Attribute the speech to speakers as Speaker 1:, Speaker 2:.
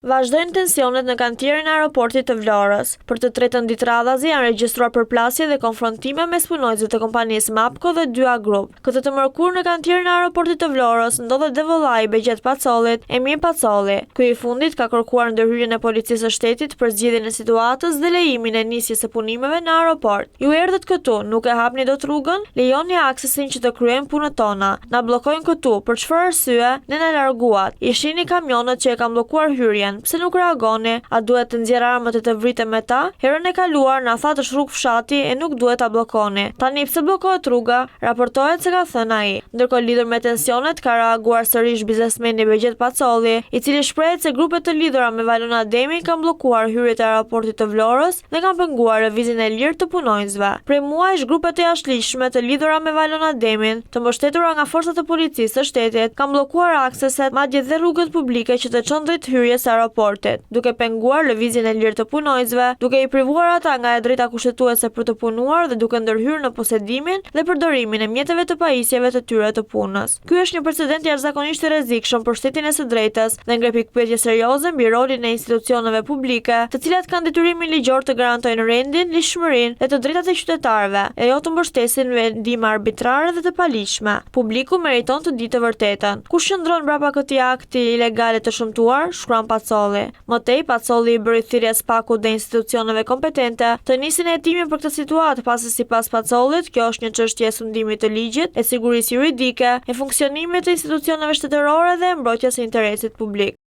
Speaker 1: Vazhdojnë tensionet në kantierin e aeroportit të Vlorës. Për të tretën ditë radhazi janë regjistruar përplasje dhe konfrontime mes punonjësve të kompanisë Mapco dhe 2A Group. Këtë të mërkurë në kantierin e aeroportit të Vlorës ndodhet devollai Begjet Pacollit, Emir Pacolli. Ky i fundit ka kërkuar ndërhyrjen e policisë së shtetit për zgjidhjen e situatës dhe lejimin e nisjes së punimeve në aeroport. Ju erdhët këtu, nuk e hapni dot rrugën, lejoni aksesin që të kryejmë punët tona. Na bllokojnë këtu, për çfarë arsye? Ne na larguat. I shihni kamionët që e kanë bllokuar hyrjen. Pse nuk reagoni? A duhet të nxjerr armët e të vritem me ta? Herën e kaluar na tha të shruk fshati e nuk duhet ta bllokoni. Tani pse bllokohet rruga? Raportohet se ka thënë ai. Ndërkohë lidhur me tensionet ka reaguar sërish biznesmeni Begjet Pacolli, i cili shprehet se grupet të lidhura me Valon Ademin kanë bllokuar hyrjet e aeroportit të Vlorës dhe kanë penguar lëvizjen e lirë të punonjësve. Prej muajsh grupet e jashtëligjshme të lidhura me Valon Ademin, të mbështetura nga forcat e policisë së shtetit, kanë bllokuar akseset, madje dhe rrugët publike që të çon drejt hyrjes së aeroportit, duke penguar lëvizjen e lirë të punonjësve, duke i privuar ata nga e drejta kushtetuese për të punuar dhe duke ndërhyrë në posedimin dhe përdorimin e mjeteve të pajisjeve të tyre të punës. Ky është një precedent jashtëzakonisht i rrezikshëm për shtetin e së drejtës dhe ngre pikpyetje serioze mbi rolin e institucioneve publike, të cilat kanë detyrimin ligjor të garantojnë rendin, lishmërinë dhe të drejtat e qytetarëve, e jo të mbështesin vendime arbitrare dhe të paligjshme. Publiku meriton të ditë të vërtetën. Kush qëndron brapa këtij akti ilegale të shëmtuar? Shkruan Pacolli. Më tej, Pacolli i bëri thirrje SPAK-ut dhe institucioneve kompetente të nisin hetimin për këtë situatë, pasi sipas Pacollit, kjo është një çështje e sundimit të ligjit, e sigurisë juridike, e funksionimit të institucioneve shtetërore dhe e mbrojtjes së interesit publik.